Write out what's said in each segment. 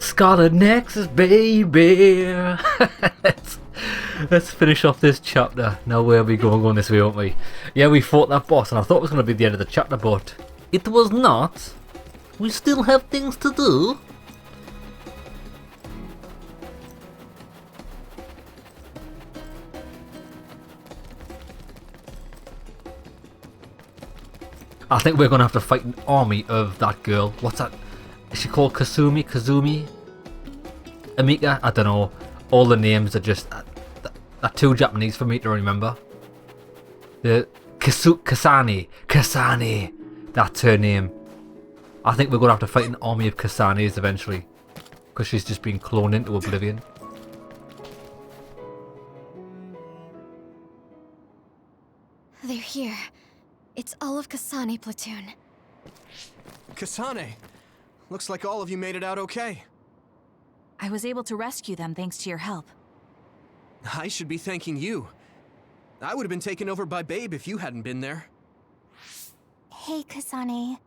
Scarlet Nexus, baby! let's finish off this chapter. Now where are we going this way, aren't we? Yeah, we fought that boss and I thought it was going to be the end of the chapter, but it was not. We still have things to do. I think we're going to have to fight an army of that girl. What's that? Is she called Kasumi? Kazumi? Amika? I don't know. All the names are just are too Japanese for me to remember. The Kasane. Kasane. That's her name. I think we're going to have to fight an army of Kasanes eventually. Because she's just been cloned into oblivion. They're here. It's all of Kasane platoon. Kasane! Looks like all of you made it out okay. I was able to rescue them thanks to your help. I should be thanking you. I would have been taken over by Babe if you hadn't been there. Hey, Kasane.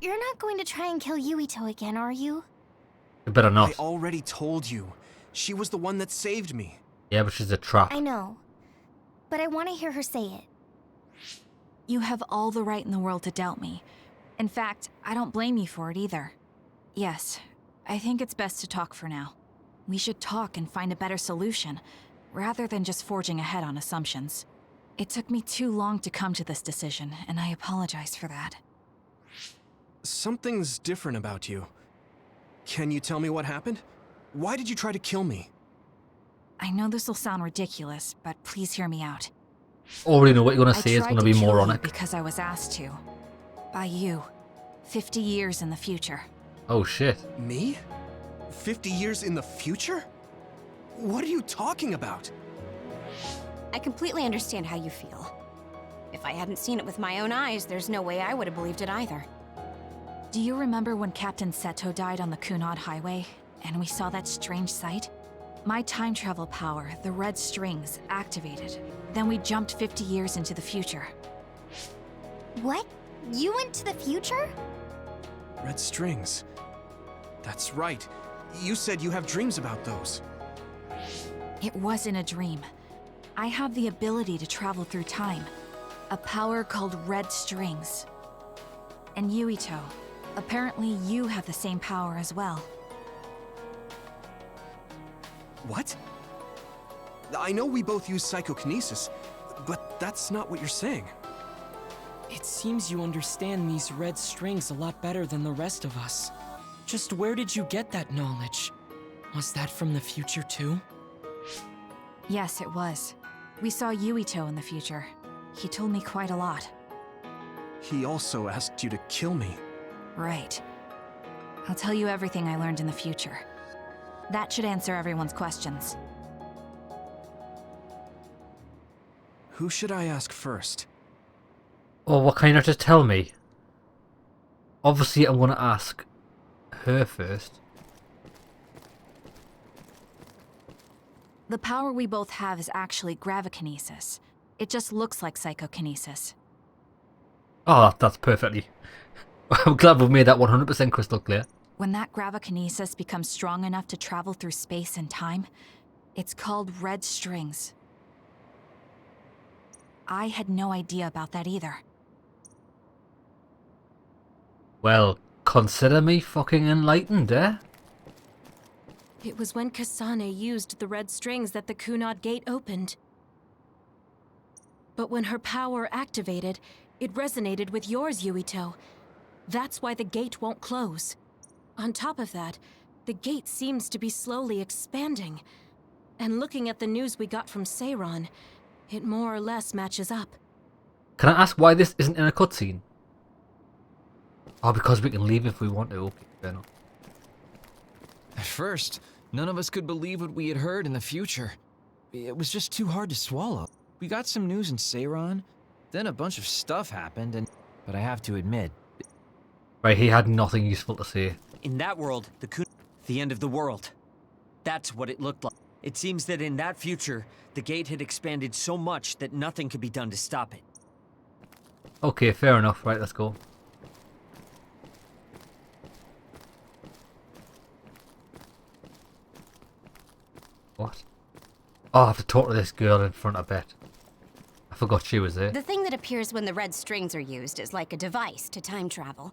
You're not going to try and kill Yuito again, are you? You better not. I already told you. She was the one that saved me. Yeah, but she's a trap. I know. But I want to hear her say it. You have all the right in the world to doubt me. In fact, I don't blame you for it either. Yes, I think it's best to talk for now. We should talk and find a better solution, rather than just forging ahead on assumptions. It took me too long to come to this decision, and I apologize for that. Something's different about you. Can you tell me what happened? Why did you try to kill me? I know this will sound ridiculous, but please hear me out. Already know what you're going to say is going to be moronic. Because I was asked to. By you. 50 years in the future. Oh shit. Me? 50 years in the future? What are you talking about? I completely understand how you feel. If I hadn't seen it with my own eyes, there's no way I would have believed it either. Do you remember when Captain Seto died on the Kunad Highway, and we saw that strange sight? My time travel power, the red strings, activated. Then we jumped 50 years into the future. What? You went to the future? Red strings. That's right. You said you have dreams about those. It wasn't a dream. I have the ability to travel through time. A power called red strings. And Yuito, apparently you have the same power as well. What? I know we both use psychokinesis, but that's not what you're saying. It seems you understand these red strings a lot better than the rest of us. Just where did you get that knowledge? Was that from the future too? Yes, it was. We saw Yuito in the future. He told me quite a lot. He also asked you to kill me. Right. I'll tell you everything I learned in the future. That should answer everyone's questions. Who should I ask first? Oh, what can you not just tell me? Obviously, I'm going to ask her first. The power we both have is actually gravikinesis. It just looks like psychokinesis. Oh, that's perfectly... I'm glad we've made that 100% crystal clear. When that gravikinesis becomes strong enough to travel through space and time, it's called red strings. I had no idea about that either. Well, consider me fucking enlightened, eh? It was when Kasane used the red strings that the Kunad gate opened. But when her power activated, it resonated with yours, Yuito. That's why the gate won't close. On top of that, the gate seems to be slowly expanding. And looking at the news we got from Seiran, it more or less matches up. Can I ask why this isn't in a cutscene? Oh, because we can leave if we want to. Okay, fair enough. At first, none of us could believe what we had heard in the future. It was just too hard to swallow. We got some news in Seiran, then a bunch of stuff happened, but I have to admit... Right, he had nothing useful to say. In that world, the end of the world. That's what it looked like. It seems that in that future, the gate had expanded so much that nothing could be done to stop it. Okay, fair enough. Right, let's go. What? Oh, I have to talk to this girl in front, I bet. I forgot she was there. The thing that appears when the red strings are used is like a device to time travel.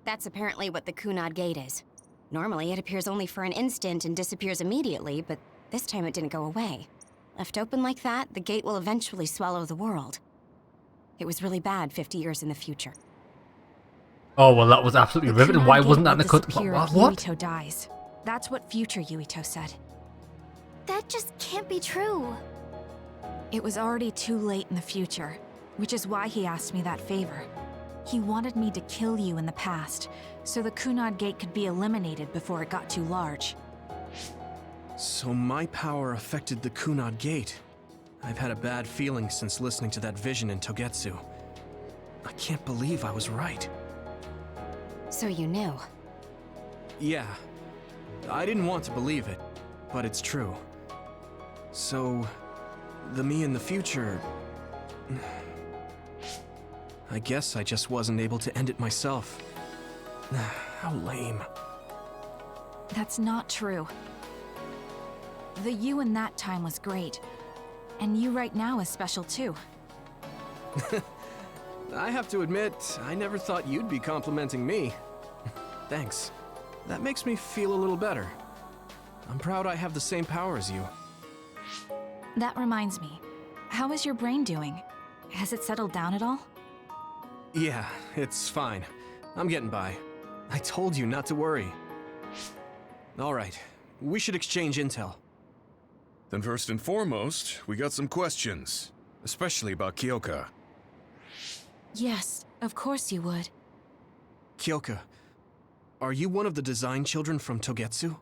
That's apparently what the Kunad Gate is. Normally, it appears only for an instant and disappears immediately, but this time it didn't go away. Left open like that, the gate will eventually swallow the world. It was really bad 50 years in the future. Oh, well, that was absolutely The riveting. Kunad Why Gate wasn't that in will the cut? disappear if What? Yuito dies. That's what future Yuito said. That just can't be true. It was already too late in the future, which is why he asked me that favor. He wanted me to kill you in the past, so the Kunad Gate could be eliminated before it got too large. So my power affected the Kunad Gate. I've had a bad feeling since listening to that vision in Togetsu. I can't believe I was right. So you knew. Yeah. I didn't want to believe it, but it's true. So, the me in the future... I guess I just wasn't able to end it myself. How lame. That's not true. The you in that time was great, and you right now is special too. I have to admit, I never thought you'd be complimenting me. Thanks. That makes me feel a little better. I'm proud I have the same power as you. That reminds me, how is your brain doing? Has it settled down at all? Yeah, it's fine. I'm getting by. I told you not to worry. Alright, we should exchange intel. Then first and foremost, we got some questions. Especially about Kyoka. Yes, of course you would. Kyoka, are you one of the design children from Togetsu?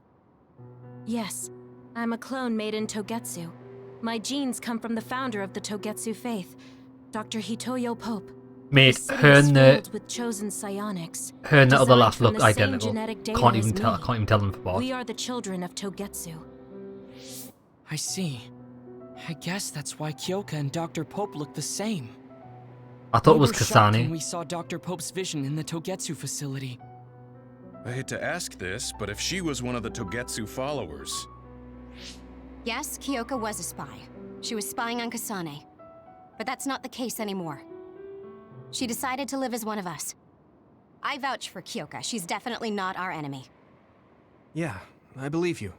Yes, I'm a clone made in Togetsu. My genes come from the founder of the Togetsu faith, Dr. Hitoyo Pope. Mate, The city her is and the filled with chosen psionics, her and the other designed lass from look the same identical. genetic data Can't as even tell. I me. can't even tell them apart. We are the children of Togetsu. I see. I guess that's why Kyoka and Dr. Pope look the same. I thought We it was were shocked when Kasane. we saw Dr. Pope's vision in the Togetsu facility. I hate to ask this, but if she was one of the Togetsu followers, Yes, Kyoka was a spy. She was spying on Kasane. But that's not the case anymore. She decided to live as one of us. I vouch for Kyoka. She's definitely not our enemy. Yeah, I believe you.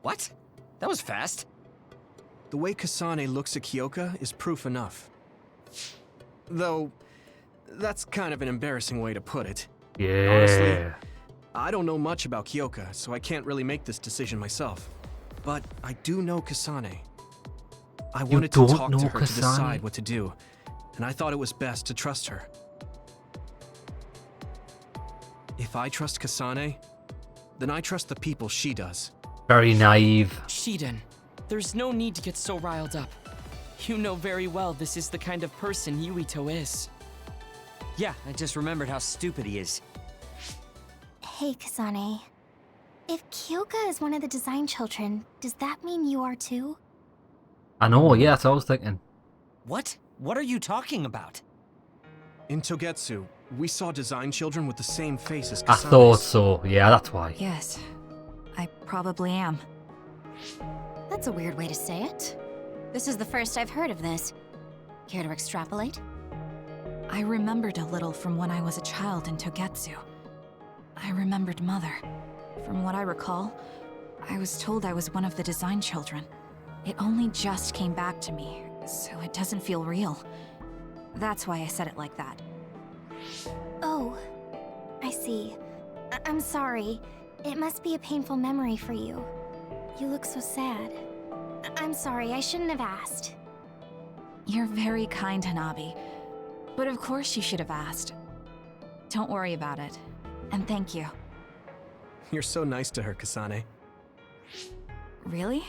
What? That was fast. The way Kasane looks at Kyoka is proof enough. Though, that's kind of an embarrassing way to put it. Yeah. Honestly, I don't know much about Kyoka, so I can't really make this decision myself. But I do know Kasane. I wanted to don't talk know to her to Kasane? decide what to do, and I thought it was best to trust her. If I trust Kasane, then I trust the people she does. Very naive. Shiden, there's no need to get so riled up. You know very well this is the kind of person Yuito is. Yeah, I just remembered how stupid he is. Hey, Kasane. If Kyoka is one of the design children, does that mean you are too? I know. Yeah, that's what I was thinking. What? What are you talking about? In Togetsu, we saw design children with the same face as Kasane's. I thought so. Yeah, that's why. Yes, I probably am. That's a weird way to say it. This is the first I've heard of this. Care to extrapolate? I remembered a little from when I was a child in Togetsu. I remembered Mother. From what I recall, I was told I was one of the design children. It only just came back to me, so it doesn't feel real. That's why I said it like that. Oh, I see. I'm sorry. It must be a painful memory for you. You look so sad. I'm sorry, I shouldn't have asked. You're very kind, Hanabi. But of course you should have asked. Don't worry about it. And thank you. You're so nice to her, Kasane. Really?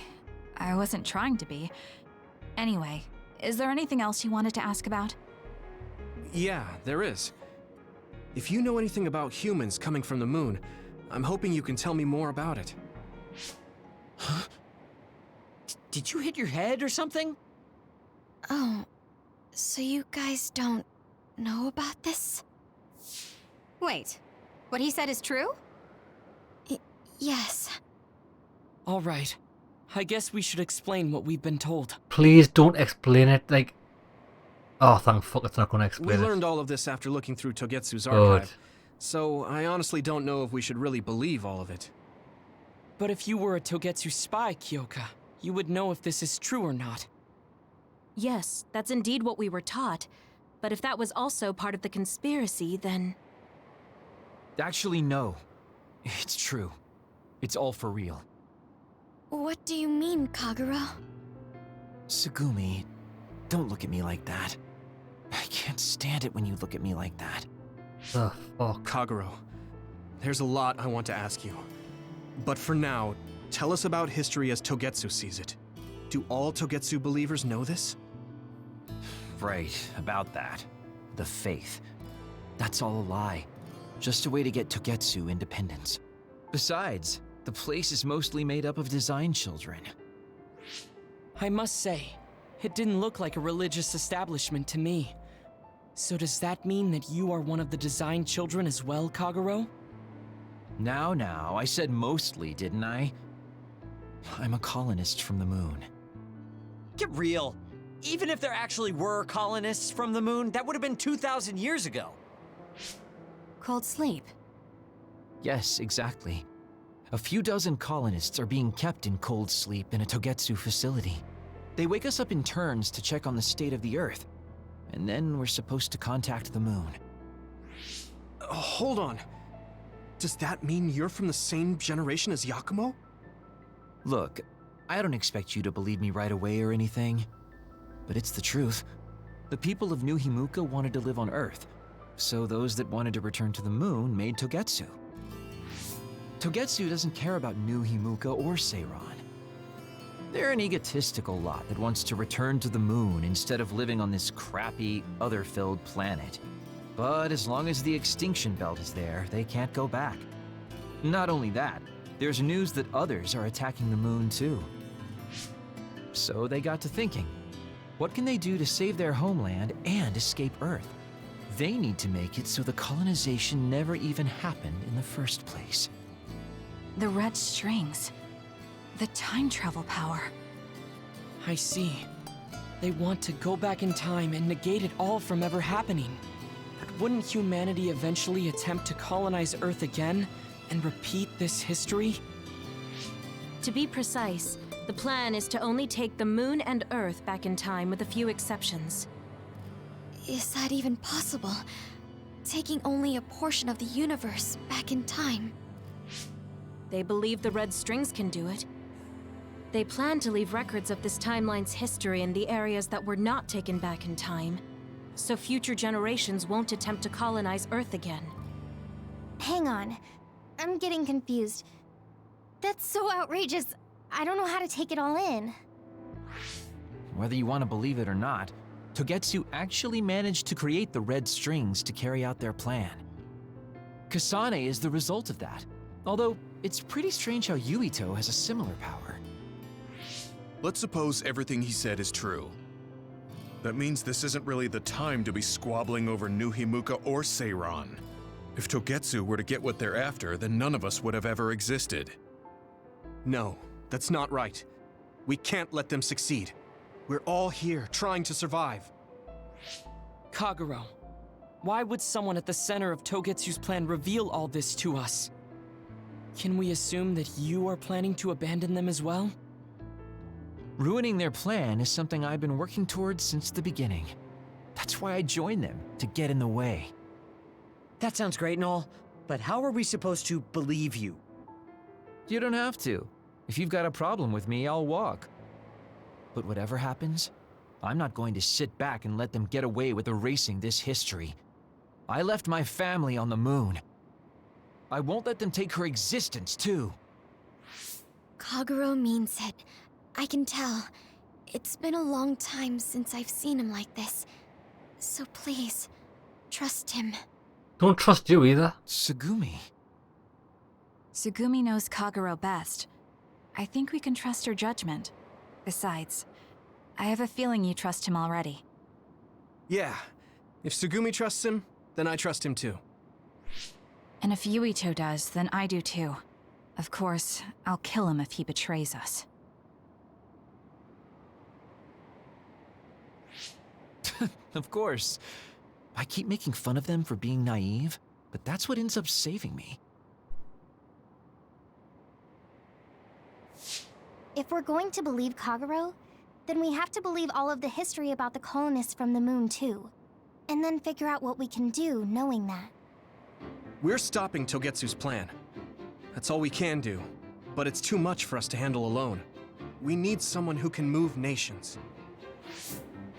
I wasn't trying to be. Anyway, is there anything else you wanted to ask about? Yeah, there is. If you know anything about humans coming from the moon, I'm hoping you can tell me more about it. Huh? Did you hit your head or something? Oh, so you guys don't know about this? Wait, what he said is true? Yes. All right, I guess we should explain what we've been told. Please don't explain it, like... Oh, thank fuck it's not going to explain We it. learned all of this after looking through Togetsu's Good. archive, so I honestly don't know if we should really believe all of it. But if you were a Togetsu spy, Kyoka, you would know if this is true or not. Yes, that's indeed what we were taught. But if that was also part of the conspiracy, then... Actually, no. It's true. It's all for real. What do you mean, Kagero? Tsugumi, don't look at me like that. I can't stand it when you look at me like that. The fuck? Kagero, there's a lot I want to ask you. But for now, tell us about history as Togetsu sees it. Do all Togetsu believers know this? Right, about that. The faith. That's all a lie. Just a way to get Togetsu independence. Besides, the place is mostly made up of design children. I must say, it didn't look like a religious establishment to me. So does that mean that you are one of the design children as well, Kagero? Now, I said mostly, didn't I? I'm a colonist from the moon. Get real. Even if there actually were colonists from the moon, that would have been 2,000 years ago. Cold sleep. Yes, exactly. A few dozen colonists are being kept in cold sleep in a Togetsu facility. They wake us up in turns to check on the state of the Earth, and then we're supposed to contact the moon. Hold on. Does that mean you're from the same generation as Yakumo? Look, I don't expect you to believe me right away or anything, but it's the truth. The people of New Himuka wanted to live on Earth, so those that wanted to return to the moon made Togetsu. Togetsu doesn't care about New Himuka or Seiran. They're an egotistical lot that wants to return to the moon instead of living on this crappy, other-filled planet. But as long as the extinction belt is there, they can't go back. Not only that, there's news that others are attacking the moon too. So they got to thinking, what can they do to save their homeland and escape Earth? They need to make it so the colonization never even happened in the first place. The red strings. The time travel power. I see. They want to go back in time and negate it all from ever happening. But wouldn't humanity eventually attempt to colonize Earth again and repeat this history? To be precise, the plan is to only take the moon and Earth back in time with a few exceptions. Is that even possible? Taking only a portion of the universe back in time. They believe the red strings can do it. They plan to leave records of this timeline's history in the areas that were not taken back in time, so future generations won't attempt to colonize Earth again. Hang on. I'm getting confused. That's so outrageous. I don't know how to take it all in. Whether you want to believe it or not, Togetsu actually managed to create the red strings to carry out their plan. Kasane is the result of that, although it's pretty strange how Yuito has a similar power. Let's suppose everything he said is true. That means this isn't really the time to be squabbling over New Himuka or Seiran. If Togetsu were to get what they're after, then none of us would have ever existed. No, that's not right. We can't let them succeed. We're all here, trying to survive. Kagero, why would someone at the center of Togetsu's plan reveal all this to us? Can we assume that you are planning to abandon them as well? Ruining their plan is something I've been working towards since the beginning. That's why I joined them, to get in the way. That sounds great and all, but how are we supposed to believe you? You don't have to. If you've got a problem with me, I'll walk. But whatever happens, I'm not going to sit back and let them get away with erasing this history. I left my family on the moon. I won't let them take her existence, too. Kagero means it. I can tell. It's been a long time since I've seen him like this. So please, trust him. Don't trust you either. Tsugumi. Tsugumi knows Kagero best. I think we can trust her judgment. Besides, I have a feeling you trust him already. Yeah. If Tsugumi trusts him, then I trust him too. And if Yuito does, then I do too. Of course, I'll kill him if he betrays us. Of course. I keep making fun of them for being naive, but that's what ends up saving me. If we're going to believe Kagero, then we have to believe all of the history about the colonists from the moon too. And then figure out what we can do knowing that. We're stopping Togetsu's plan. That's all we can do. But it's too much for us to handle alone. We need someone who can move nations.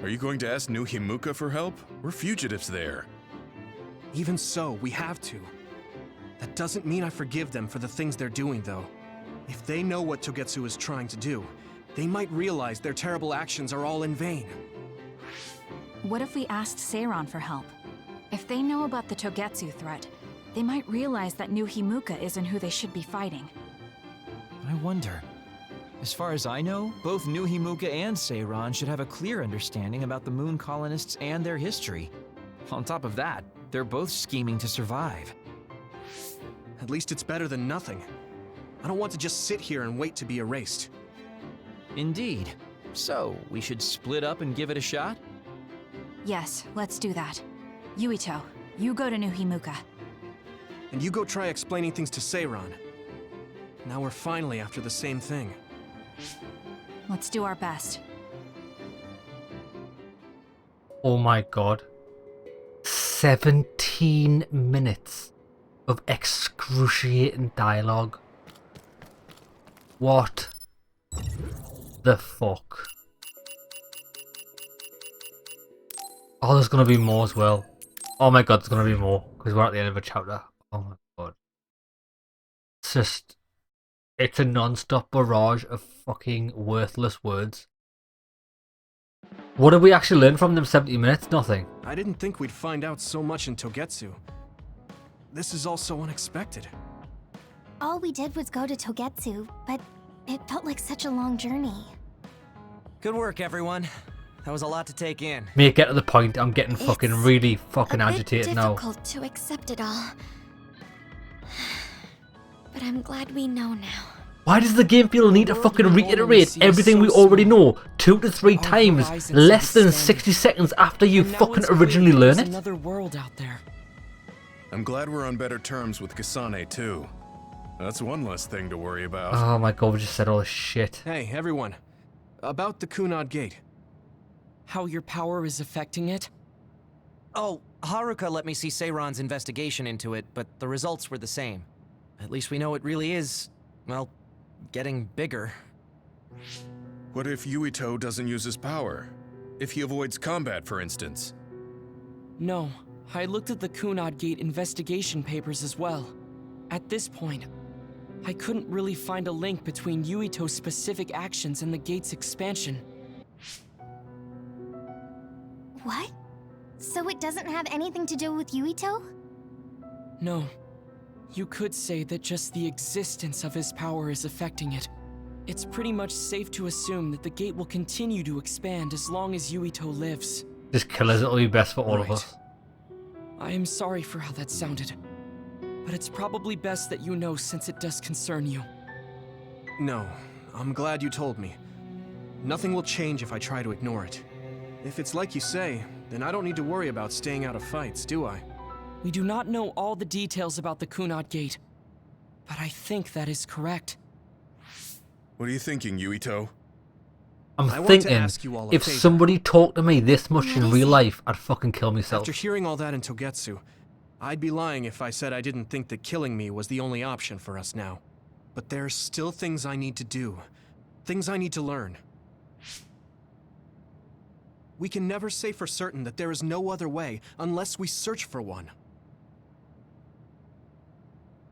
Are you going to ask New Himuka for help? We're fugitives there. Even so, we have to. That doesn't mean I forgive them for the things they're doing, though. If they know what Togetsu is trying to do, they might realize their terrible actions are all in vain. What if we asked Seiran for help? If they know about the Togetsu threat, they might realize that New Himuka isn't who they should be fighting. I wonder. As far as I know, both New Himuka and Seiran should have a clear understanding about the moon colonists and their history. On top of that, they're both scheming to survive. At least it's better than nothing. I don't want to just sit here and wait to be erased. Indeed. So, we should split up and give it a shot? Yes, let's do that. Yuito, you go to New Himuka. And you go try explaining things to Seiran. Now we're finally after the same thing. Let's do our best. Oh my god. 17 minutes of excruciating dialogue. What the fuck? Oh, there's gonna be more as well. Oh my god, there's gonna be more because we're at the end of a chapter. Oh my god. It's just, it's a non-stop barrage of fucking worthless words. What did we actually learn from them 70 minutes? Nothing. I didn't think we'd find out so much in Togetsu. This is all so unexpected. All we did was go to Togetsu, but it felt like such a long journey. Good work, everyone. That was a lot to take in. Mate, get to the point. I'm getting fucking really fucking agitated now. It's difficult to accept it all. But I'm glad we know now. Why does the game feel the need to fucking reiterate everything we already know 2 to 3 times less than 60 seconds after you fucking originally learn it? Another world out there. I'm glad we're on better terms with Kasane, too. That's one less thing to worry about. Oh my god, we just said all this shit. Hey, everyone. About the Kunad Gate. How your power is affecting it? Oh, Haruka let me see Seiran's investigation into it, but the results were the same. At least we know it really is, well, getting bigger. What if Yuito doesn't use his power? If he avoids combat, for instance? No, I looked at the Kunad Gate investigation papers as well. At this point, I couldn't really find a link between Yuito's specific actions and the gate's expansion. What? So it doesn't have anything to do with Yuito? No. You could say that just the existence of his power is affecting it. It's pretty much safe to assume that the gate will continue to expand as long as Yuito lives. Just kill us, it'll be best for all of us. I am sorry for how that sounded, but it's probably best that you know since it does concern you. No, I'm glad you told me. Nothing will change if I try to ignore it. If it's like you say, then I don't need to worry about staying out of fights, do I? We do not know all the details about the Kunad Gate, but I think that is correct. What are you thinking, Yuito? I'm I want to thinking, ask you all a if favor. somebody talked to me this much in real life, I'd fucking kill myself. After hearing all that in Togetsu, I'd be lying if I said I didn't think that killing me was the only option for us now. But there's still things I need to do. Things I need to learn. We can never say for certain that there is no other way unless we search for one.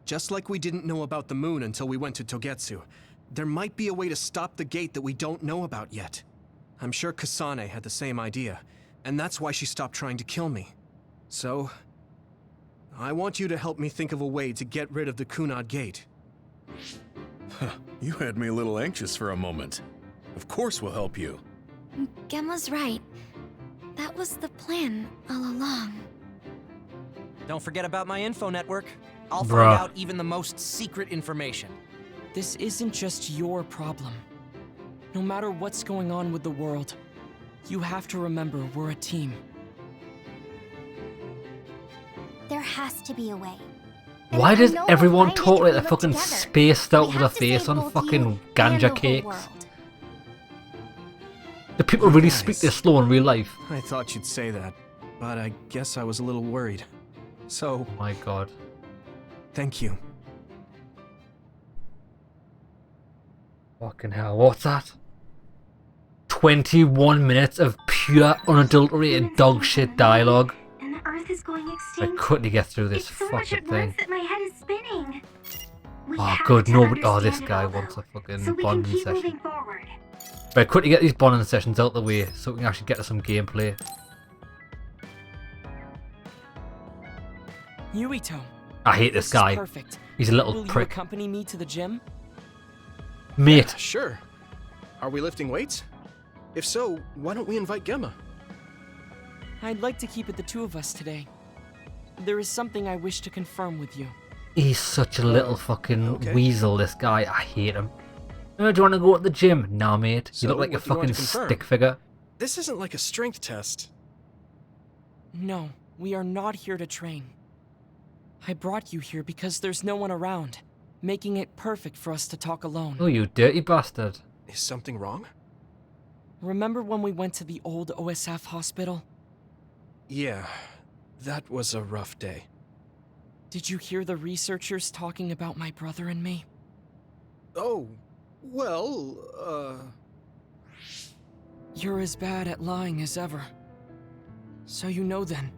Just like we didn't know about the moon until we went to Togetsu, there might be a way to stop the gate that we don't know about yet. I'm sure Kasane had the same idea, and that's why she stopped trying to kill me. So, I want you to help me think of a way to get rid of the Kunad Gate. You had me a little anxious for a moment. Of course we'll help you. Gemma's right. That was the plan all along. Don't forget about my info network. I'll Bruh. find out even the most secret information. This isn't just your problem. No matter what's going on with the world, You have to remember we're a team. There has to be a way. Why does everyone talk like they're fucking spaced out with a face on fucking ganja cakes? Do people really speak this slow in real life? I thought you'd say that, but I guess I was a little worried. So, Oh my god. thank you. Fucking hell, what's that? 21 minutes of pure, unadulterated dog shit dialogue. And the Earth is going I extinct. couldn't get through this It's so much fucking at once thing. that my head is spinning. We Oh have good, to nobody. Oh, this understand it guy all, wants a fucking so we can bonding keep session. moving forward. Right, quickly get these bonding sessions out of the way so we can actually get to some gameplay. Yuito. I hate this Is guy. perfect. He's a little Will you prick. accompany me to the gym? Mate, Sure. Are we lifting weights? If so, why don't we invite Gemma? I'd like to keep it the two of us today. There is something I wish to confirm with you. he's such a little fucking okay. weasel, this guy. I hate him. Oh, do you want to go to the gym? Nah, mate. You So, look like a what do you want fucking to confirm? stick figure. This isn't like a strength test. No, we are not here to train. I brought you here because there's no one around, making it perfect for us to talk alone. Oh, you dirty bastard. Is something wrong? Remember when we went to the old OSF hospital? Yeah, that was a rough day. Did you hear the researchers talking about my brother and me? Oh, well, You're as bad at lying as ever. So you know then,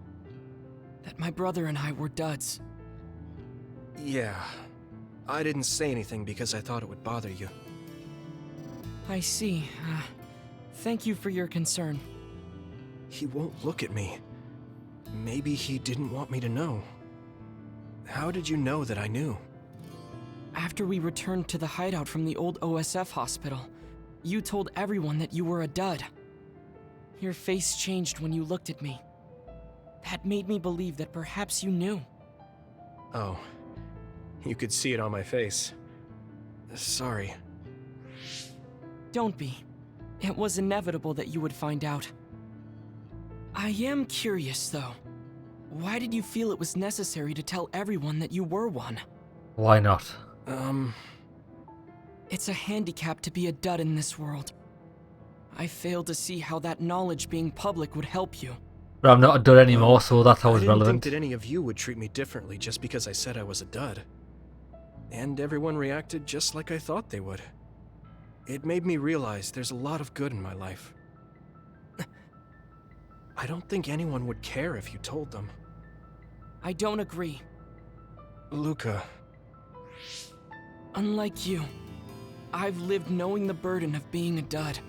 that my brother and I were duds. yeah. I didn't say anything because I thought it would bother you. I see. Thank you for your concern. He won't look at me. Maybe he didn't want me to know. How did you know that I knew? After we returned to the hideout from the old OSF hospital, you told everyone that you were a dud. Your face changed when you looked at me. That made me believe that perhaps you knew. Oh, you could see it on my face. Sorry. Don't be. It was inevitable that you would find out. I am curious, though. Why did you feel it was necessary to tell everyone that you were one? Why not? It's a handicap to be a dud in this world. I fail to see how that knowledge being public would help you. But I'm not a dud anymore, so that's how I it's didn't relevant. think that any of you would treat me differently just because I said I was a dud. And everyone reacted just like I thought they would. It made me realize there's a lot of good in my life. I don't think anyone would care if you told them. I don't agree. Luca, Unlike you, I've lived knowing the burden of being a dud.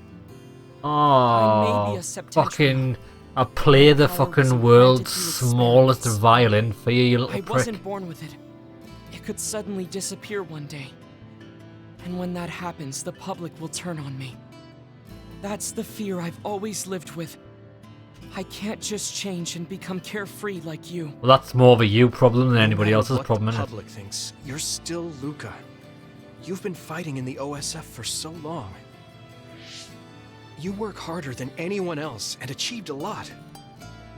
Oh, I may be a septentrion. fucking... I play the Power was fucking granted world's through smallest experiments. violin for you, you little I prick. wasn't born with it. It could suddenly disappear one day. And when that happens, the public will turn on me. That's the fear I've always lived with. I can't just change and become carefree like you. Well, that's more of a you problem than no anybody matter else's what problem, the isn't it? public thinks, you're still Luca. You've been fighting in the OSF for so long. You work harder than anyone else and achieved a lot.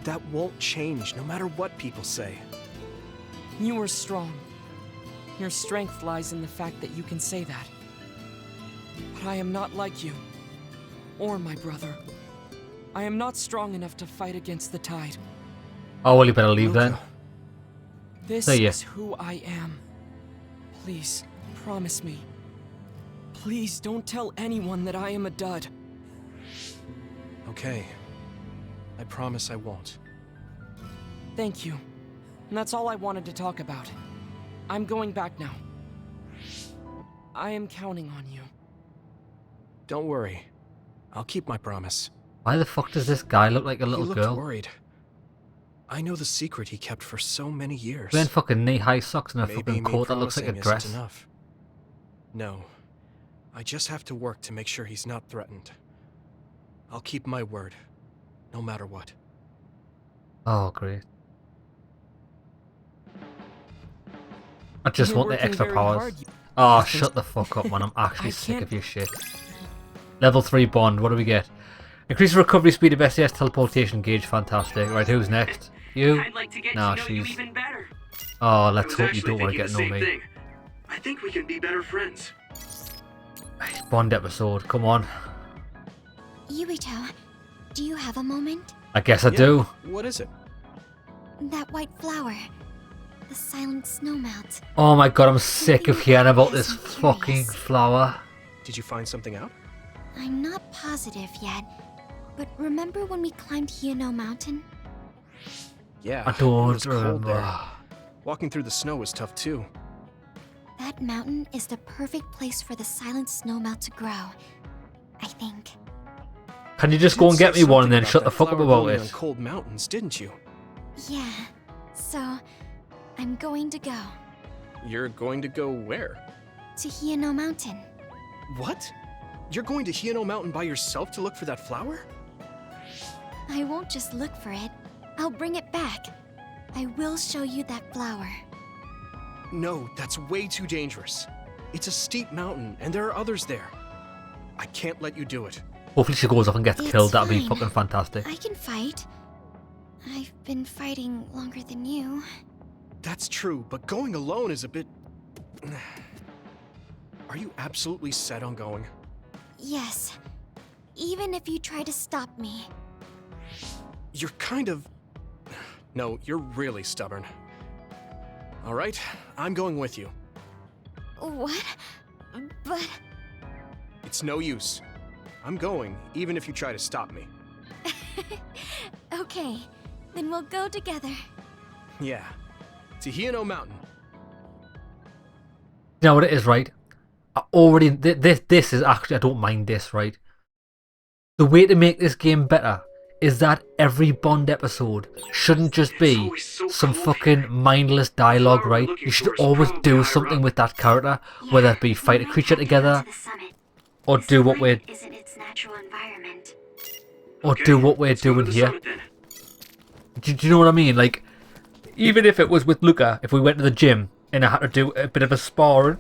That won't change no matter what people say. You are strong. Your strength lies in the fact that you can say that. But I am not like you. Or my brother. I am not strong enough to fight against the tide. Oh, well, you better leave Luca, then. This See ya. is who I am. Please, promise me. Please don't tell anyone that I am a dud. Okay. I promise I won't. Thank you. And that's all I wanted to talk about. I'm going back now. I am counting on you. Don't worry. I'll keep my promise. Why the fuck does this guy look like a He little looked girl? worried. I know the secret he kept for so many years. Wearing fucking knee-high socks and a Maybe fucking me coat that looks like a promising isn't dress. enough. No. I just have to work to make sure he's not threatened. I'll keep my word, no matter what. Oh, great. I just You're want the working extra very powers. hard, you- Oh, shut the fuck up, man. I'm actually I sick can't- of your shit. Level 3 bond, what do we get? Increase recovery speed of SES teleportation gauge. Fantastic. Right, who's next? You? I'd like to get Nah, to know you she's... even better. Oh, let's hope you don't want to get to know me. Thing. I think we can be better friends. Bond episode, come on. Yuito, do you have a moment? I guess I do. What is it? That white flower. The silent snowmelt. Oh my god, I'm sick of hearing about this fucking flower. Did you find something out? I'm not positive yet, but remember when we climbed Hino Mountain? Yeah, I it don't was cold remember. there. Walking through the snow was tough too. That mountain is the perfect place for the silent snowmelt to grow, I think. Can you just go and get me one and then shut the fuck up about On it? cold mountains, didn't you? Yeah, so I'm going to go You're going to go where? to Hino Mountain. What? You're going to Hino Mountain by yourself to look for that flower? I won't just look for it. I'll bring it back. I will show you that flower. No, that's way too dangerous. It's a steep mountain, and there are others there. I can't let you do it. Hopefully she goes off and gets It's killed, that'd be fine. fucking fantastic. I can fight. I've been fighting longer than you. That's true, but going alone is a bit... Are you absolutely set on going? Yes. Even if you try to stop me. You're kind of... No, you're really stubborn. Alright, I'm going with you. What? But... It's no use. I'm going, even if you try to stop me. Okay, then we'll go together. Yeah. To Hino Mountain. You know what it is, right? I already... This is actually... I don't mind this, right? The way to make this game better is that every Bond episode shouldn't just be some fucking mindless dialogue, right? You should always do something with that character, whether it be fight a creature together, or do what we're... Or do what we're doing here. Do you know what I mean? Like, even if it was with Luca, if we went to the gym and I had to do a bit of a sparring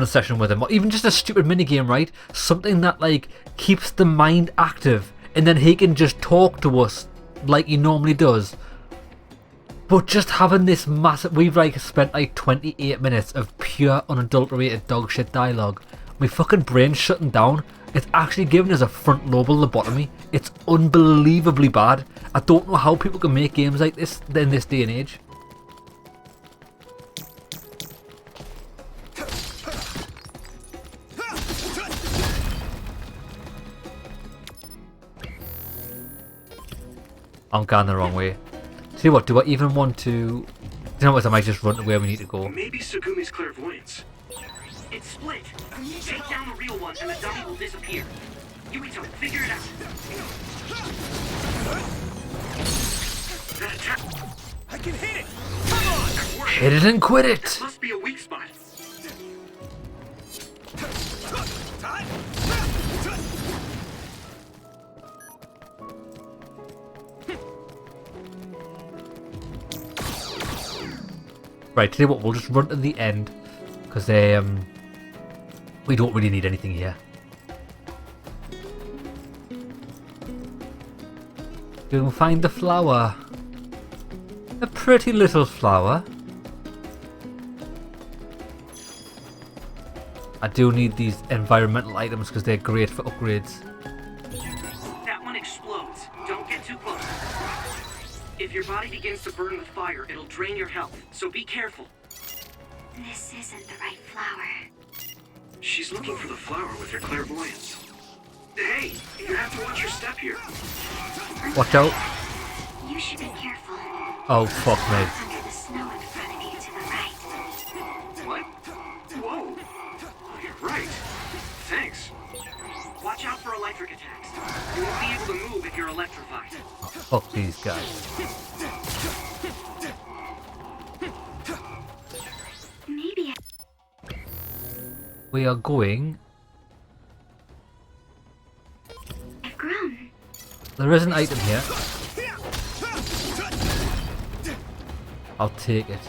session with him, or even just a stupid minigame, right? Something that, like, keeps the mind active, and then he can just talk to us like he normally does. But just having this massive... We've, like, spent, like, 28 minutes of pure, unadulterated dogshit dialogue. My fucking brain's shutting down. It's actually giving us a frontal lobotomy. It's unbelievably bad. I don't know how people can make games like this in this day and age. I'm going the wrong way. See what? Do I even want to? Do you know what? I might just run to where we need to go. Maybe Sugumi's clairvoyance. It's split. Take down the real one and the dummy will disappear. Yuito, figure it out. That attack. I can hit it! Come on! Hit it and quit it! That must be a weak spot. Right, tell you what, we'll just run to the end, because we don't really need anything here. You can find the flower. A pretty little flower. I do need these environmental items because they're great for upgrades. That one explodes. Don't get too close. If your body begins to burn with fire, it'll drain your health, so be careful. This isn't the right flower. She's looking for the flower with her clairvoyance. Hey, you have to watch your step here. Watch out. You should be careful. Oh, fuck me. Under the snow in front of you to the right. What? Whoa. Oh, you're right. Thanks. Watch out for electric attacks. You won't be able to move if you're electrified. Oh, fuck these guys. Maybe We are going... I've grown. There is an item here. I'll take it.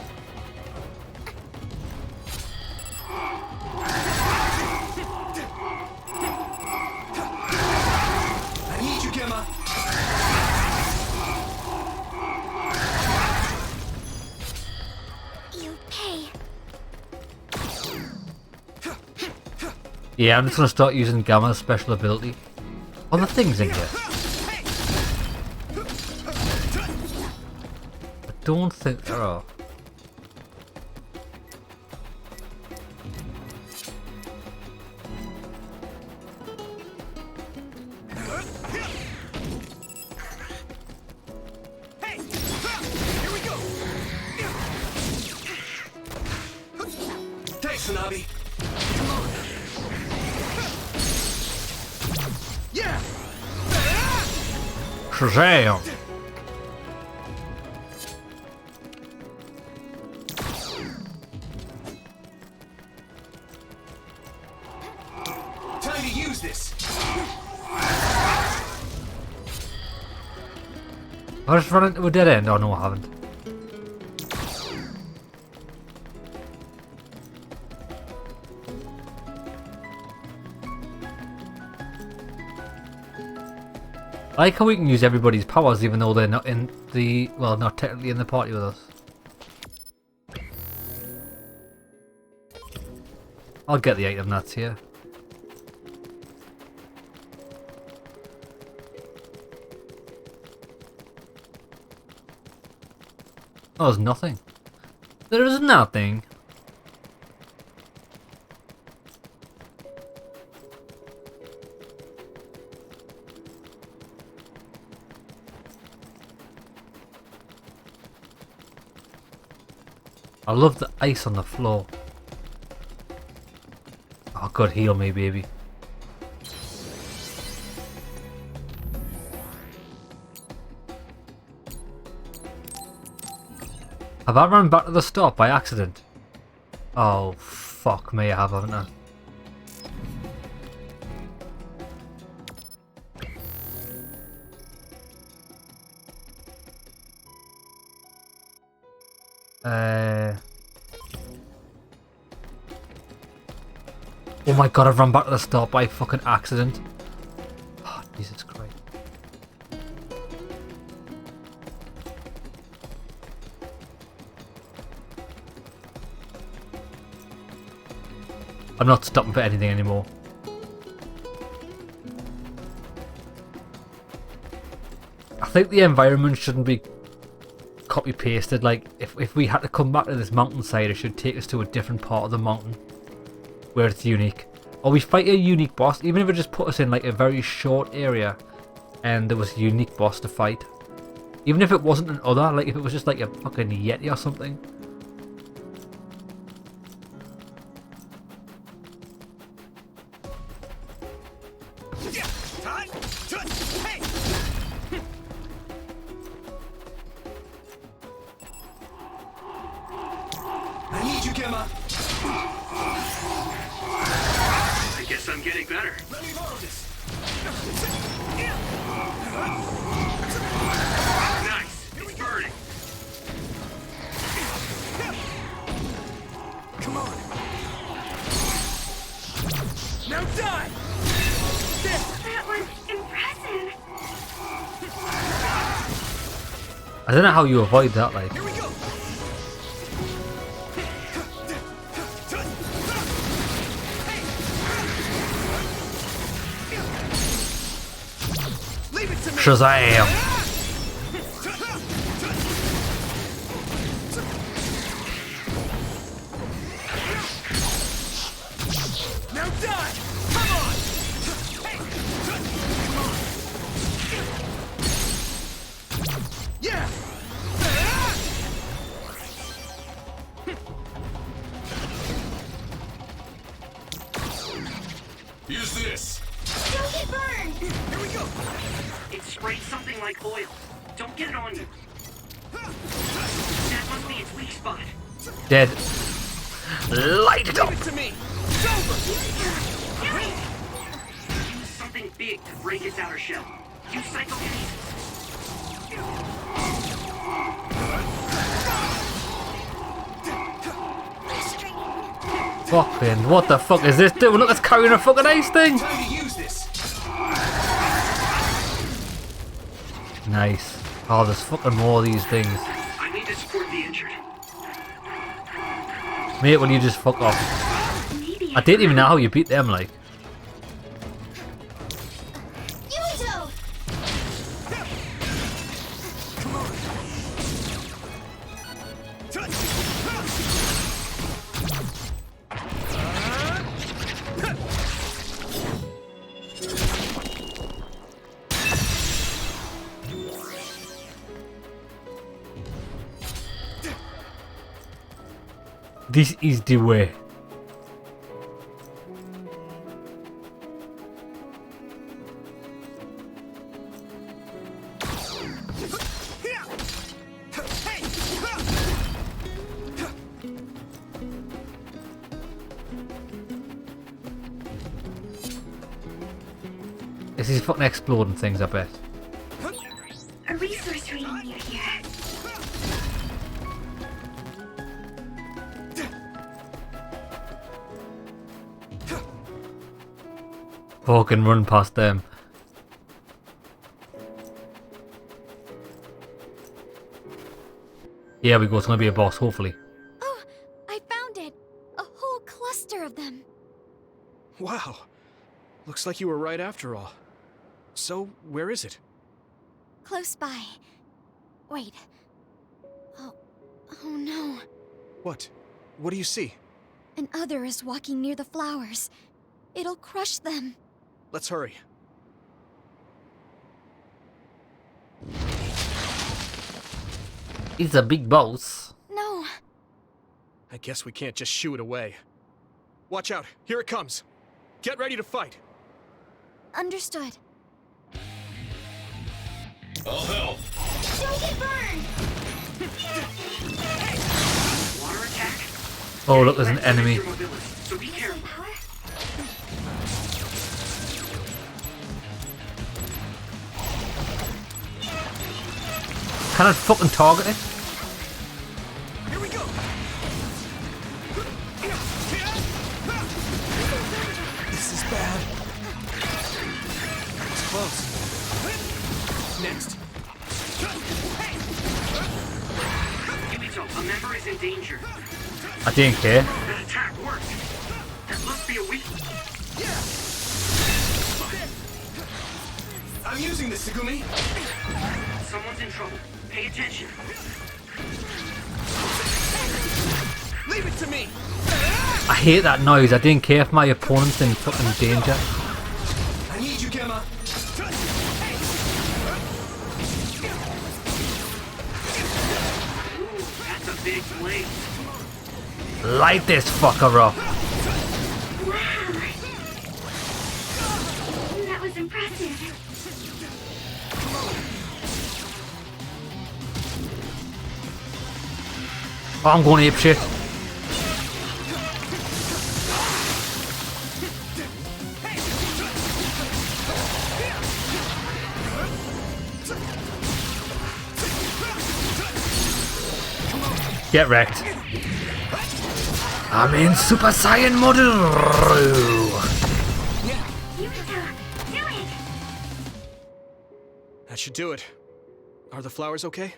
Yeah, I'm just gonna start using Gamma's special ability. On the things in here. I don't think there are. Thanks, Hanabi. Come on. Yeah. Shazam! Time to use this. I just run into a dead end. Oh no, I haven't. I like how we can use everybody's powers even though they're not in the, well, not technically in the party with us. I'll get the item that's here. Oh, there's nothing. There is nothing. I love the ice on the floor. Oh God, heal me, baby. Have I run back to the stop by accident? Oh, fuck me, I have, haven't I? Oh my God, I've run back to the stop by fucking accident. Oh, Jesus Christ. I'm not stopping for anything anymore. I think the environment shouldn't be copy pasted. Like if we had to come back to this mountainside, it should take us to a different part of the mountain where it's unique, or we fight a unique boss, even if it just put us in like a very short area and there was a unique boss to fight, even if it wasn't an other, like if it was just like a fucking yeti or something. I need you, Gemma. I guess I'm getting better. Let me borrow this. Nice. It's burning. Come on. Now die. That was impressive. I don't know how you avoid that, like. Here we go. Leave it to me. Shazam! Now die. Come on. Yeah. Use this. Don't get burned. Here we go. It sprayed something like oil. Don't get it on you. That must be its weak spot. Dead. Light it up! Give it to me. It's over. Use something big to break its outer shell. Use psychokinesis. Fucking, what the fuck is this doing? Look, it's carrying a fucking ice thing! Time to use this. Nice. Oh, there's fucking more of these things. I need to support the injured. Mate, will you just fuck off? I didn't even know how you beat them, like. This is the way. This is fucking exploding things, I bet. A resource reading near here. Fucking run past them. Here we go, it's gonna be a boss, hopefully. Oh, I found it! A whole cluster of them. Wow. Looks like you were right after all. So, where is it? Close by. Wait. Oh no. What? What do you see? An other is walking near the flowers. It'll crush them. Let's hurry. He's a big boss. No. I guess we can't just shoo it away. Watch out, here it comes. Get ready to fight. Understood. I'll help. Don't get burned! Water attack. Oh, look, there's an enemy. Your mobility, so be careful. Power? Can I fucking target it? Here we go. This is bad. It's close. Next. Yumito, a member is in danger. I didn't care. That attack worked. That must be a weakness. I'm using this, Segumi. Someone's in trouble. Pay attention. Leave it to me. I hate that noise. I didn't care if my opponent's in fucking danger. I need you, Gemma. Ooh, that's a big blade. Light this fucker up. Wow! That was impressive. Oh, I'm going apeshit. Get wrecked. I'm in Super Saiyan mode. Yumito, do it! That should do it. Are the flowers okay?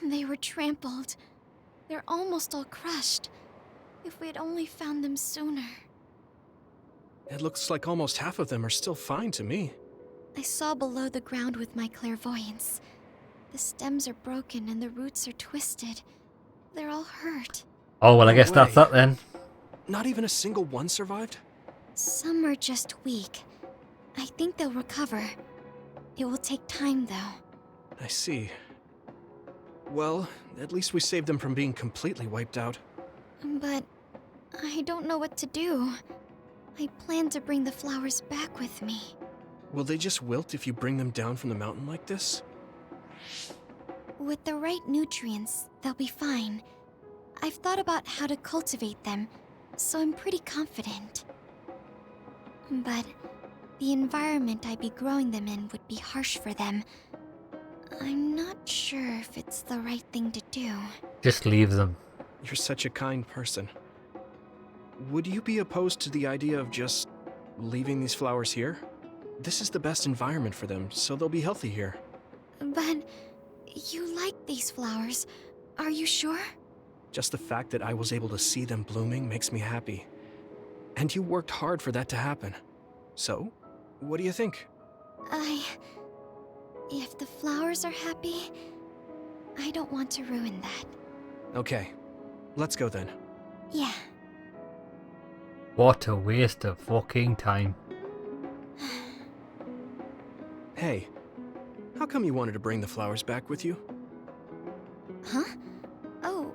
They were trampled. They're almost all crushed. If we had only found them sooner. It looks like almost half of them are still fine to me. I saw below the ground with my clairvoyance. The stems are broken and the roots are twisted. They're all hurt. Oh, well, I guess No that's way. that then. Not even a single one survived? Some are just weak. I think they'll recover. It will take time, though. I see. Well, at least we saved them from being completely wiped out. But I don't know what to do. I plan to bring the flowers back with me. Will they just wilt if you bring them down from the mountain like this? With the right nutrients, they'll be fine. I've thought about how to cultivate them, so I'm pretty confident. But the environment I'd be growing them in would be harsh for them. I'm not sure if it's the right thing to do. Just leave them. You're such a kind person. Would you be opposed to the idea of just leaving these flowers here? This is the best environment for them, so they'll be healthy here. But you like these flowers, are you sure? Just the fact that I was able to see them blooming makes me happy. And you worked hard for that to happen. So, what do you think? If the flowers are happy, I don't want to ruin that. Okay, let's go then. Yeah. What a waste of fucking time. Hey, how come you wanted to bring the flowers back with you? Huh? Oh,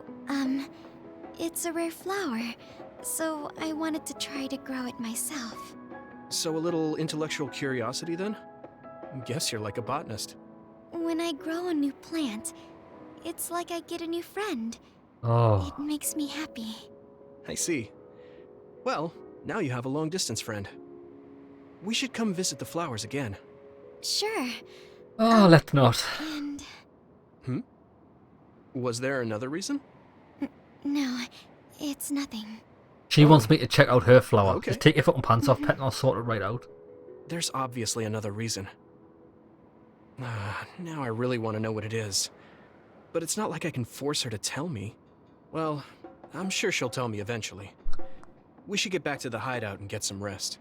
It's a rare flower, so I wanted to try to grow it myself. So a little intellectual curiosity then? Guess you're like a botanist. When I grow a new plant, it's like I get a new friend. Oh. It makes me happy. I see. Well, now you have a long-distance friend. We should come visit the flowers again. Sure. Oh, let's not. And... Was there another reason? No, it's nothing. She wants me to check out her flower. Okay. Just take your fucking pants off, pet, and I'll sort it right out. There's obviously another reason. Now I really want to know what it is. But it's not like I can force her to tell me. Well, I'm sure she'll tell me eventually. We should get back to the hideout and get some rest.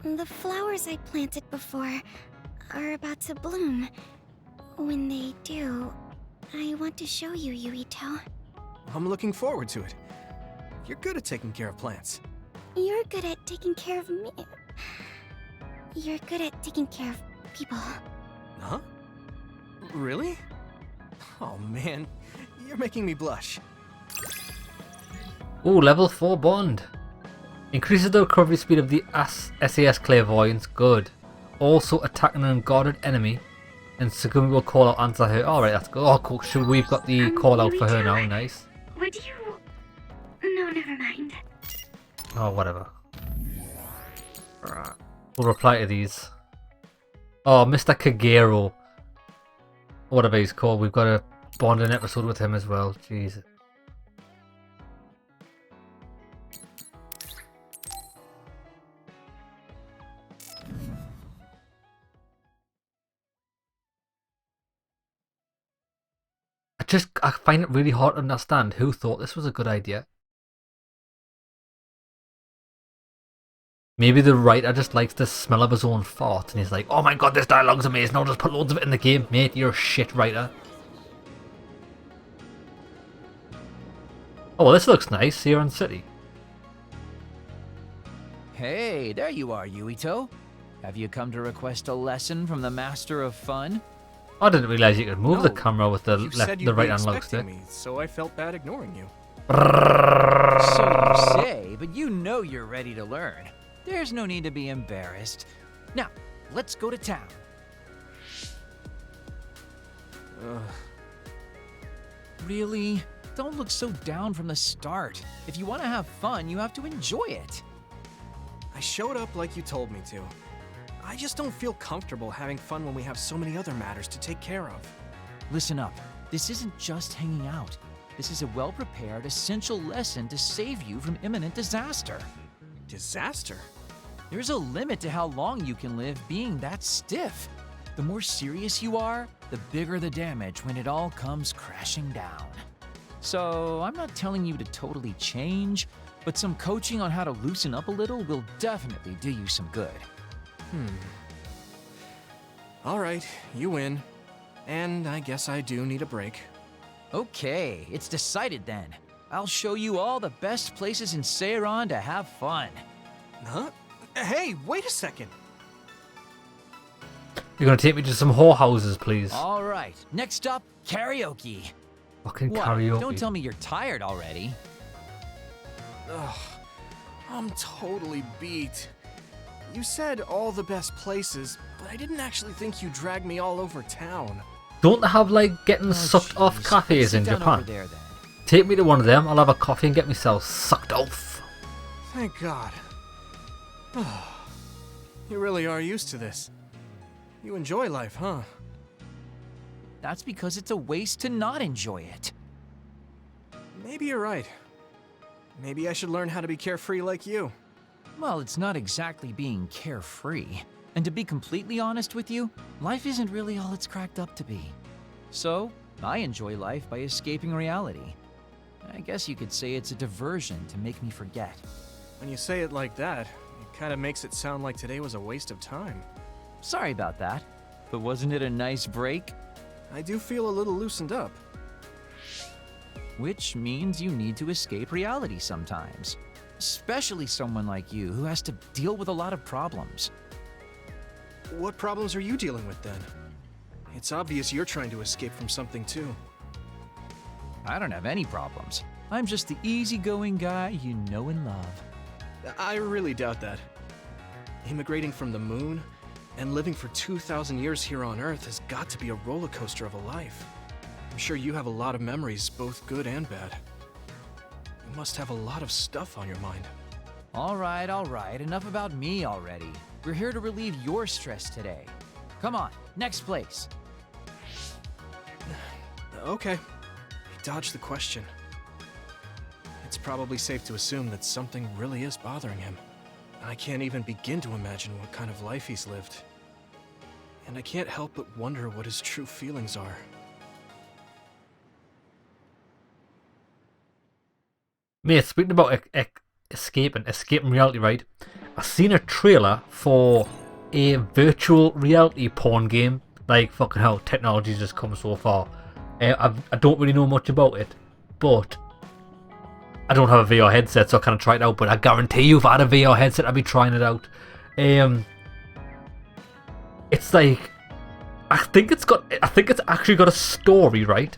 The flowers I planted before are about to bloom. When they do, I want to show you, Yuito. I'm looking forward to it. You're good at taking care of plants. You're good at taking care of me. You're good at taking care of people. Huh? Really? Oh man, you're making me blush. Ooh, level 4 bond. Increases the recovery speed of the SAS Clairvoyance. Good. Also attacking an unguarded enemy. And Tsugumi will call out answer her. Alright, that's good. Oh, cool. Sure, we've got the call out for her now. Nice. Would you... No, never mind. Oh, whatever. We'll reply to these. Oh, Mr. Kagero. Whatever he's called. We've got a bonding episode with him as well. Jeez. I find it really hard to understand who thought this was a good idea. Maybe the writer just likes the smell of his own fart and he's like, oh my god, this dialogue's amazing, I'll just put loads of it in the game. Mate, you're a shit writer. Oh, well, this looks nice here in City. Hey, there you are, Yuito. Have you come to request a lesson from the Master of Fun? I didn't realize you could move the camera with the the right analog stick. Me, so I felt bad ignoring you. So you say, but you know you're ready to learn. There's no need to be embarrassed. Now, let's go to town. Really? Don't look so down from the start. If you want to have fun, you have to enjoy it. I showed up like you told me to. I just don't feel comfortable having fun when we have so many other matters to take care of. Listen up. This isn't just hanging out. This is a well-prepared, essential lesson to save you from imminent disaster. Disaster? There's a limit to how long you can live being that stiff. The more serious you are, the bigger the damage when it all comes crashing down. So, I'm not telling you to totally change, but some coaching on how to loosen up a little will definitely do you some good. Alright, you win. And I guess I do need a break. Okay, it's decided then. I'll show you all the best places in Seiran to have fun. Huh? Hey, wait a second! You're gonna take me to some whorehouses, please. Alright, next up, karaoke. Fucking What? karaoke. Don't tell me you're tired already. Ugh, I'm totally beat. You said all the best places, but I didn't actually think you dragged me all over town. Don't they have like getting sucked off cafes Sit in down Japan? over there, then. Take me to one of them, I'll have a coffee and get myself sucked off. Thank God. You really are used to this. You enjoy life, huh? That's because it's a waste to not enjoy it. Maybe you're right. Maybe I should learn how to be carefree like you. Well, it's not exactly being carefree. And to be completely honest with you, life isn't really all it's cracked up to be. So, I enjoy life by escaping reality. I guess you could say it's a diversion to make me forget. When you say it like that, it kind of makes it sound like today was a waste of time. Sorry about that, but wasn't it a nice break? I do feel a little loosened up. Which means you need to escape reality sometimes. Especially someone like you who has to deal with a lot of problems. what problems are you dealing with then? It's obvious you're trying to escape from something too. I don't have any problems. I'm just the easygoing guy you know and love. I really doubt that. Immigrating from the moon and living for 2,000 years here on Earth has got to be a roller coaster of a life. I'm sure you have a lot of memories, both good and bad. You must have a lot of stuff on your mind. All right, enough about me already. We're here to relieve your stress today. Come on, next place. Okay. I dodged the question. It's probably safe to assume that something really is bothering him. I can't even begin to imagine what kind of life he's lived. And I can't help but wonder what his true feelings are. Mate, speaking about escaping reality, right? I've seen a trailer for a virtual reality porn game. Like, fucking hell, technology's just come so far. I don't really know much about it, but I don't have a VR headset, so I can't try it out. But I guarantee you, if I had a VR headset, I'd be trying it out. It's like, I think it's actually got a story, right?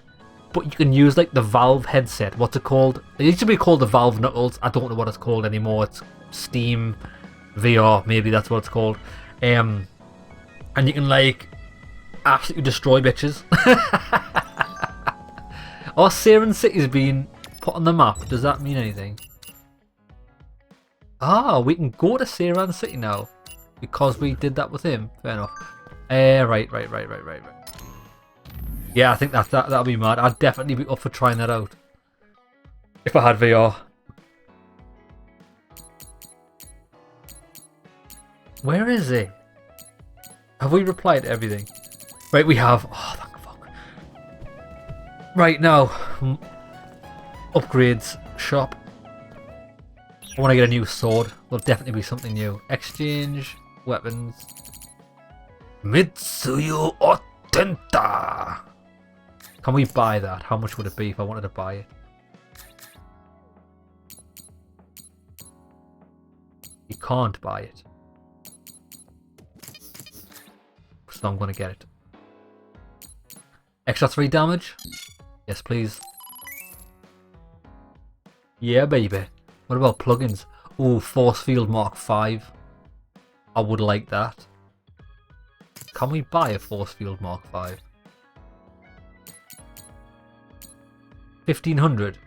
But you can use like the Valve headset. What's it called? It used to be called the Valve Knuckles. I don't know what it's called anymore. It's Steam VR, maybe that's what it's called. And you can like absolutely destroy bitches. Or Siren City's been put on the map. Does that mean anything? Ah, we can go to Siren City now because we did that with him. Fair enough. Right. Yeah, I think that'll be mad. I'd definitely be up for trying that out if I had VR. Where is he? Have we replied to everything? Right, we have. Oh, thank fuck. Right now, upgrades shop. I want to get a new sword. There'll definitely be something new. Exchange weapons. Mitsuyu Otenta. Can we buy that? How much would it be if I wanted to buy it? You can't buy it. So I'm going to get it. Extra 3 damage? Yes, please. Yeah, baby. What about plugins? Ooh, Force Field Mark 5. I would like that. Can we buy a Force Field Mark 5? 1500.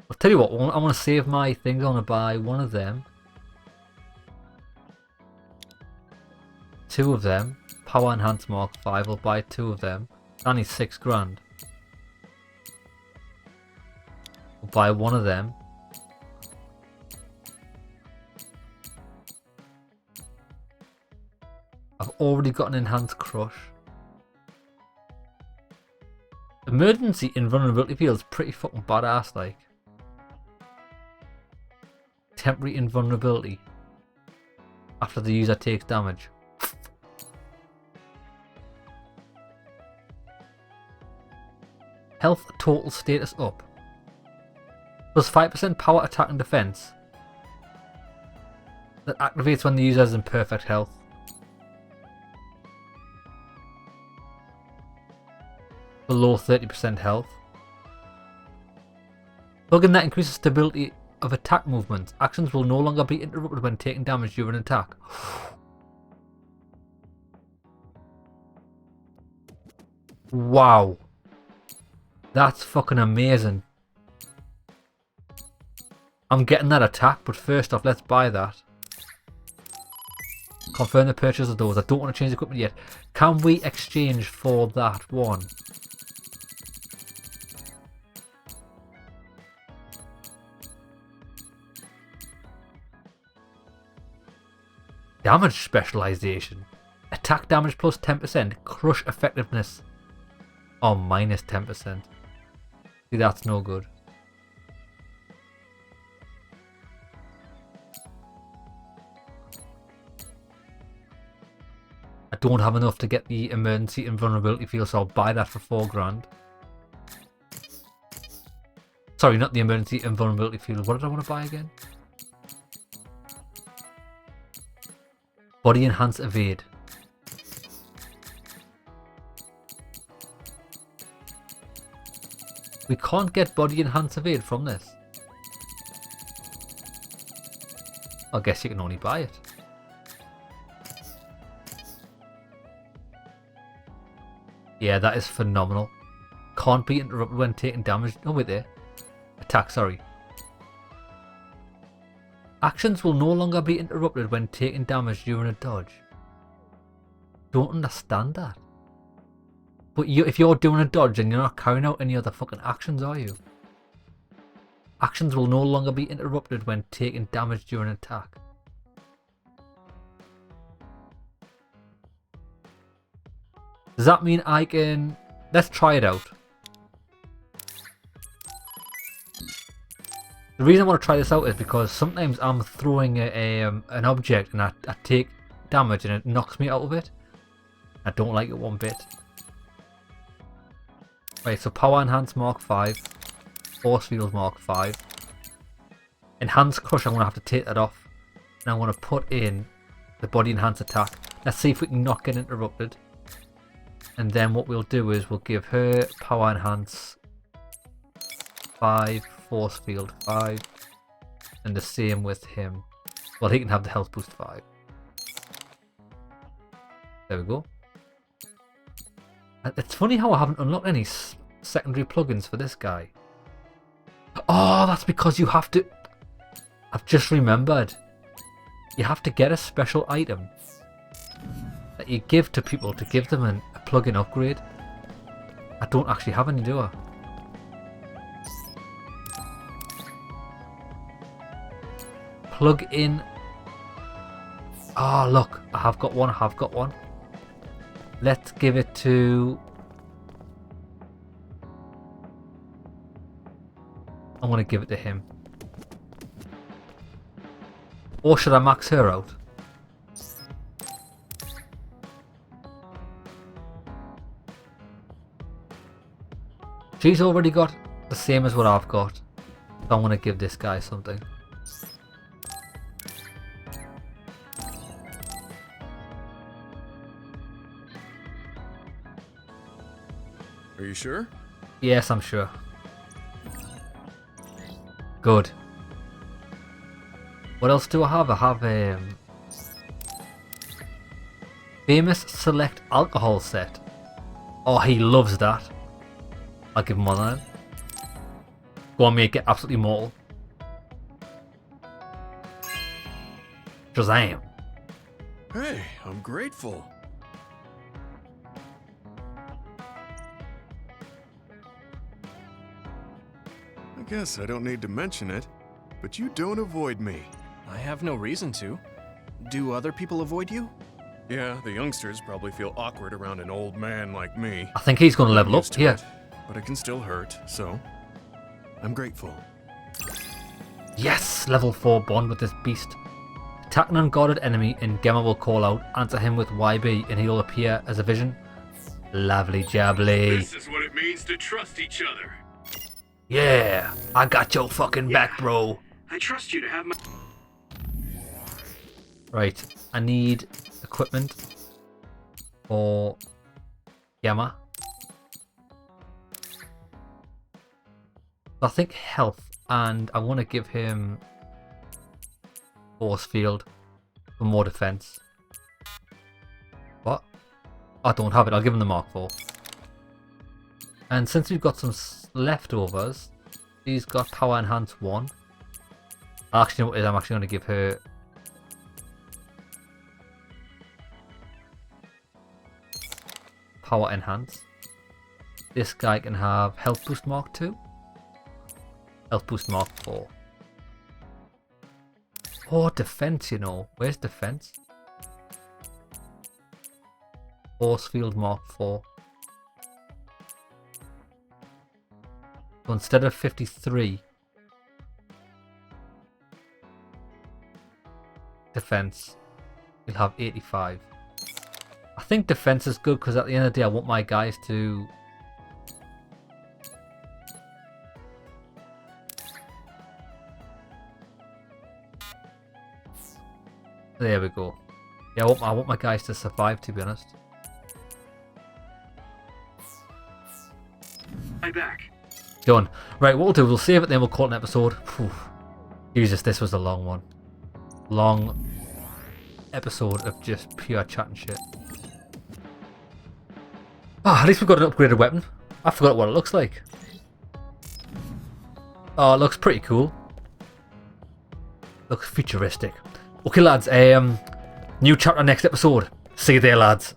I'll tell you what, I want to save my things. I want to buy one of them. 2 of them. Power Enhanced Mark 5. I'll buy 2 of them. I need 6 grand. We'll buy one of them. I've already got an Enhanced Crush. Emergency Invulnerability feels pretty fucking badass, like. Temporary Invulnerability. After the user takes damage. Health total status up. Plus 5% power attack and defense. That activates when the user is in perfect health. Below 30% health. Plugin that increases stability of attack movements. Actions will no longer be interrupted when taking damage during an attack. Wow. That's fucking amazing. I'm getting that attack, but first off, let's buy that. Confirm the purchase of those. I don't want to change the equipment yet. Can we exchange for that one? Damage specialization. Attack damage plus 10%. Crush effectiveness. Oh, minus 10%. See, that's no good. I don't have enough to get the emergency invulnerability field, so I'll buy that for 4 grand. Sorry, not the emergency invulnerability field. What did I want to buy again? Body Enhance Evade. We can't get body enhancer aid from this. I guess you can only buy it. Yeah, that is phenomenal. Can't be interrupted when taking damage. Oh, wait there. Attack, sorry. Actions will no longer be interrupted when taking damage during a dodge. Don't understand that. But if you're doing a dodge and you're not carrying out any other fucking actions, are you? Actions will no longer be interrupted when taking damage during an attack. Does that mean I can... Let's try it out. The reason I want to try this out is because sometimes I'm throwing an object and I take damage and it knocks me out of it. I don't like it one bit. Right, so Power Enhance Mark 5. Force Field Mark 5. Enhanced Crush, I'm going to have to take that off. And I'm going to put in the Body Enhance Attack. Let's see if we can not get interrupted. And then what we'll do is we'll give her Power Enhance 5. Force Field 5. And the same with him. Well, he can have the Health Boost 5. There we go. It's funny how I haven't unlocked any secondary plugins for this guy. Oh, that's because you have to... I've just remembered. You have to get a special item that you give to people to give them a plugin upgrade. I don't actually have any, do I? Plug in. Oh, look. I have got one. Let's give it to... I'm going to give it to him. Or should I max her out? She's already got the same as what I've got. So I'm going to give this guy something. Are you sure? Yes, I'm sure. Good. What else do I have? I have famous select alcohol set. Oh, he loves that. I'll give him one of them. Go on, make it absolutely mortal. Shazam. Hey, I'm grateful. I guess I don't need to mention it, but you don't avoid me. I have no reason to. Do other people avoid you? Yeah, the youngsters probably feel awkward around an old man like me. I think he's going to level up Used to here. it, but it can still hurt, so I'm grateful. Yes, level 4 bond with this beast. Attack an unguarded enemy and Gemma will call out, answer him with YB and he'll appear as a vision. Lovely jubbly. This is what it means to trust each other. Yeah, I got your fucking back, bro. I trust you to have my... Right, I need equipment for Gemma. I think health, and I want to give him force field for more defense. What? I don't have it. I'll give him the Mark 4. And since we've got some leftovers, he's got power enhance 1. Actually, what is I'm actually going to give her power enhance. This guy can have health boost Mark 2. Health boost Mark 4. Oh, defense, you know. Where's defense? Force field Mark 4. So instead of 53 defense, you'll have 85. I think defense is good because at the end of the day I want my guys to... There we go. Yeah, I want my guys to survive, to be honest. My back. Done. Right, what we'll do, we'll save it, then we'll call it an episode. Whew. Jesus, this was a long one. Long episode of just pure chat and shit. Ah, at least we've got an upgraded weapon. I forgot what it looks like. Oh, it looks pretty cool. Looks futuristic. Okay, lads, new chapter next episode. See you there, lads.